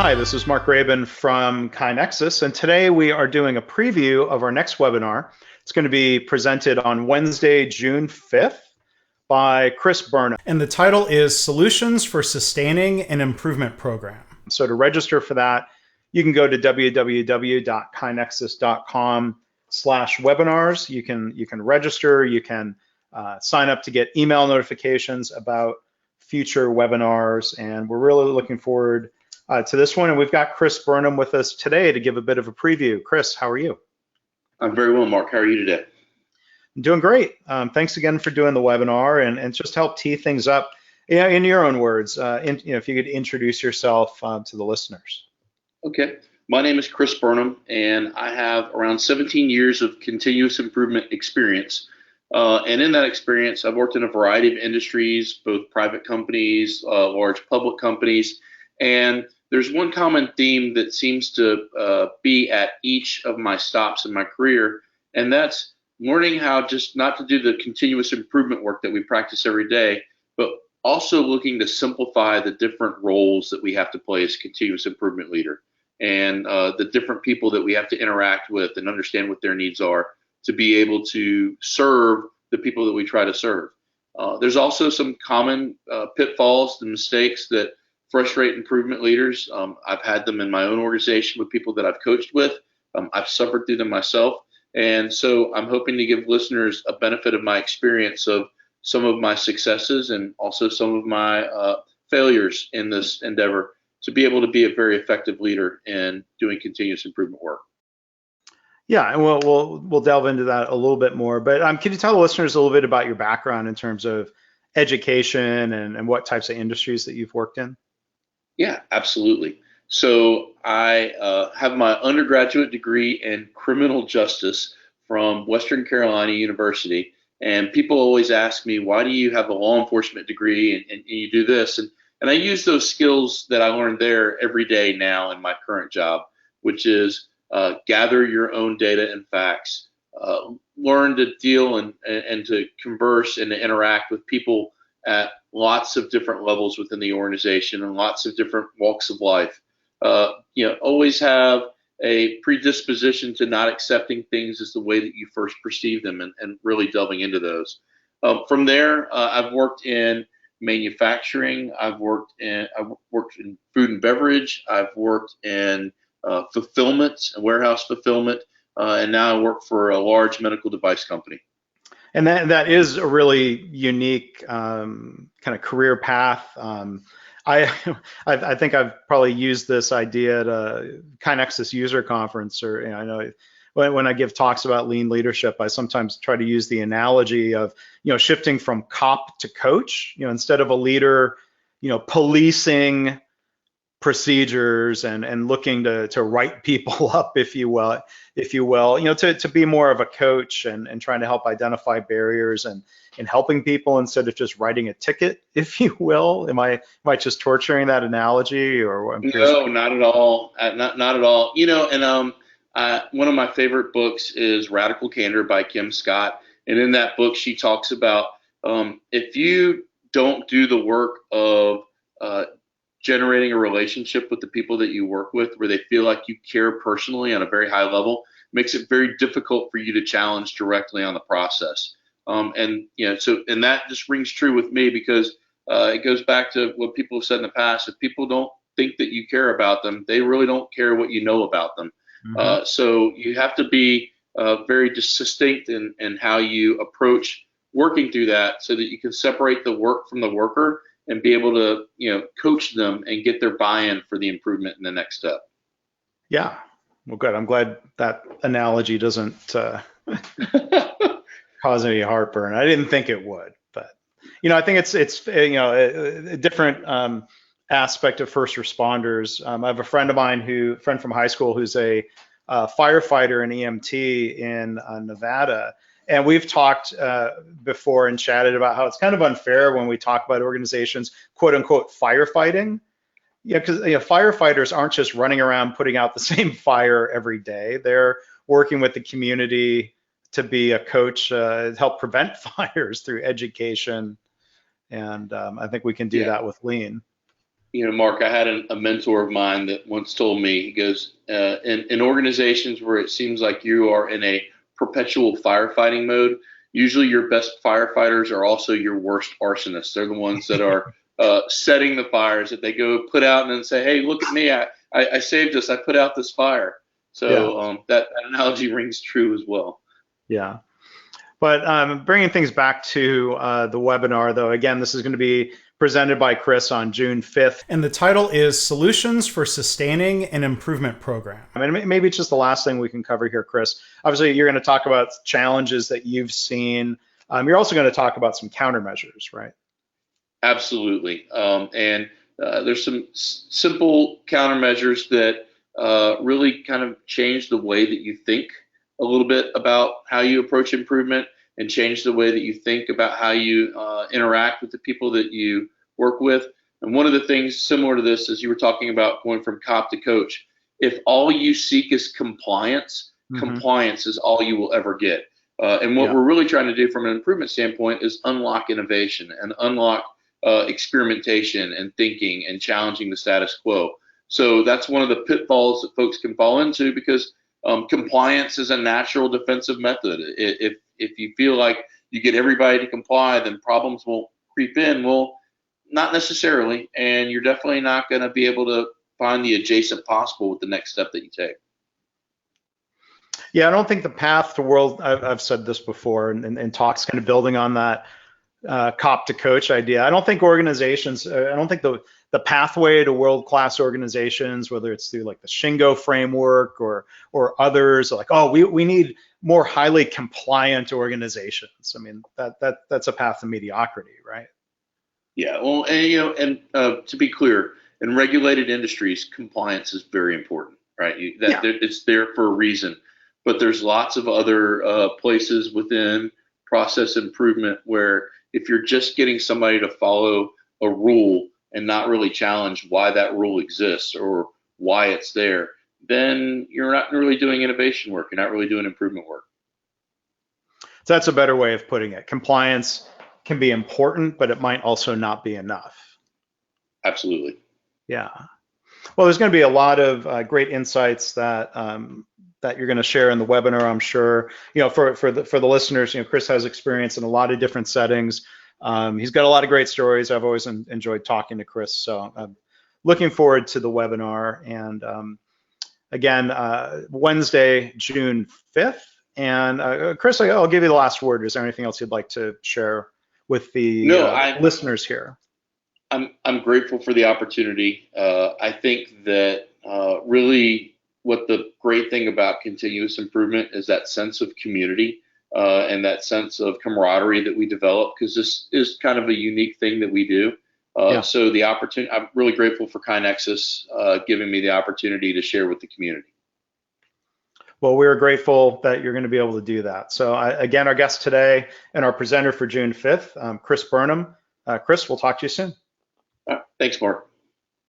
Hi, this is Mark Graban from KaiNexus, and today we are doing a preview of our next webinar. It's going to be presented on Wednesday, June 5th by Chris Burnham. And the title is Solutions for Sustaining an Improvement Program. So to register for that, you can go to www.kainexus.com/webinars. You can register, you can sign up to get email notifications about future webinars, and we're really looking forward to this one. And we've got Chris Burnham with us today to give a bit of a preview. Chris, how are you? I'm very well, Mark. How are you today? I'm doing great. Thanks again for doing the webinar and just help tee things up. Yeah, in your own words, if you could introduce yourself to the listeners. Okay. My name is Chris Burnham, and I have around 17 years of continuous improvement experience. And in that experience, I've worked in a variety of industries, both private companies, large public companies, and there's one common theme that seems to be at each of my stops in my career, and that's learning how just not to do the continuous improvement work that we practice every day, but also looking to simplify the different roles that we have to play as continuous improvement leader, and the different people that we have to interact with and understand what their needs are to be able to serve the people that we try to serve. There's also some common pitfalls and mistakes that frustrate improvement leaders. I've had them in my own organization with people that I've coached with. I've suffered through them myself. And so I'm hoping to give listeners a benefit of my experience of some of my successes and also some of my failures in this endeavor to be able to be a very effective leader in doing continuous improvement work. Yeah, and we'll delve into that a little bit more. But can you tell the listeners a little bit about your background in terms of education and what types of industries that you've worked in? Yeah, absolutely. So I have my undergraduate degree in criminal justice from Western Carolina University. And people always ask me, why do you have a law enforcement degree and you do this? And I use those skills that I learned there every day now in my current job, which is gather your own data and facts, learn to deal and to converse and to interact with people at lots of different levels within the organization and lots of different walks of life. Always have a predisposition to not accepting things as the way that you first perceive them and really delving into those. From there, I've worked in manufacturing. I've worked in food and beverage. I've worked in fulfillment and warehouse fulfillment. And now I work for a large medical device company. And that is a really unique kind of career path. I think I've probably used this idea at a KaiNexus user conference, or I know when I give talks about lean leadership, I sometimes try to use the analogy of shifting from cop to coach. Instead of a leader, policing procedures and looking to write people up, if you will, to be more of a coach and trying to help identify barriers and helping people instead of just writing a ticket, if you will. Am I just torturing that analogy, or? No, not at all. Not at all. One of my favorite books is Radical Candor by Kim Scott, and in that book she talks about if you don't do the work of generating a relationship with the people that you work with where they feel like you care personally on a very high level, makes it very difficult for you to challenge directly on the process. And that just rings true with me because it goes back to what people have said in the past. If people don't think that you care about them, they really don't care what you know about them. Mm-hmm. So you have to be very distinct in how you approach working through that so that you can separate the work from the worker and be able to, coach them and get their buy-in for the improvement in the next step. Yeah, well, good. I'm glad that analogy doesn't cause any heartburn. I didn't think it would, but I think it's a different aspect of first responders. I have a friend of mine friend from high school who's a firefighter and EMT in Nevada. And we've talked before and chatted about how it's kind of unfair when we talk about organizations, quote unquote, firefighting. Because firefighters aren't just running around putting out the same fire every day. They're working with the community to be a coach, help prevent fires through education. And I think we can do that with lean. Mark, I had a mentor of mine that once told me, he goes, in organizations where it seems like you are in a perpetual firefighting mode, usually your best firefighters are also your worst arsonists. They're the ones that are setting the fires that they go put out and then say, hey, look at me, I saved us, I put out this fire. So that analogy rings true as well. Yeah. But bringing things back to the webinar, though, again, this is going to be presented by Chris on June 5th. And the title is Solutions for Sustaining an Improvement Program. I mean, maybe it's just the last thing we can cover here, Chris. Obviously, you're going to talk about challenges that you've seen. You're also going to talk about some countermeasures, right? Absolutely. And there's some simple countermeasures that really kind of change the way that you think a little bit about how you approach improvement and change the way that you think about how you interact with the people that you work with. And one of the things similar to this is you were talking about going from cop to coach. If all you seek is compliance, compliance is all you will ever get. And what we're really trying to do from an improvement standpoint is unlock innovation and unlock experimentation and thinking and challenging the status quo. So that's one of the pitfalls that folks can fall into, because compliance is a natural defensive method. If you feel like you get everybody to comply, then problems will creep in. Well, not necessarily, and you're definitely not going to be able to find the adjacent possible with the next step that you take. Yeah, I don't think the path to world, I've said this before in talks kind of building on that cop to coach idea. I don't think organizations, I don't think the pathway to world-class organizations, whether it's through like the Shingo framework or others, are like, oh, we need more highly compliant organizations. I mean, that's a path to mediocrity, right? Yeah, well, and to be clear, in regulated industries, compliance is very important, right? It's there for a reason. But there's lots of other places within process improvement where if you're just getting somebody to follow a rule and not really challenge why that rule exists or why it's there, then you're not really doing innovation work. You're not really doing improvement work. So that's a better way of putting it. Compliance can be important, but it might also not be enough. Absolutely. Yeah. Well, there's going to be a lot of great insights that that you're going to share in the webinar, I'm sure. For the listeners, Chris has experience in a lot of different settings. He's got a lot of great stories. I've always enjoyed talking to Chris, so I'm looking forward to the webinar. And again, Wednesday, June 5th. And Chris, I'll give you the last word. Is there anything else you'd like to share with the listeners here? I'm grateful for the opportunity. I think that really what the great thing about continuous improvement is that sense of community and that sense of camaraderie that we develop, because this is kind of a unique thing that we do. So the opportunity, I'm really grateful for KaiNexus giving me the opportunity to share with the community. Well, we're grateful that you're going to be able to do that. So again, our guest today and our presenter for June 5th, Chris Burnham. Chris, we'll talk to you soon. Thanks, Mark.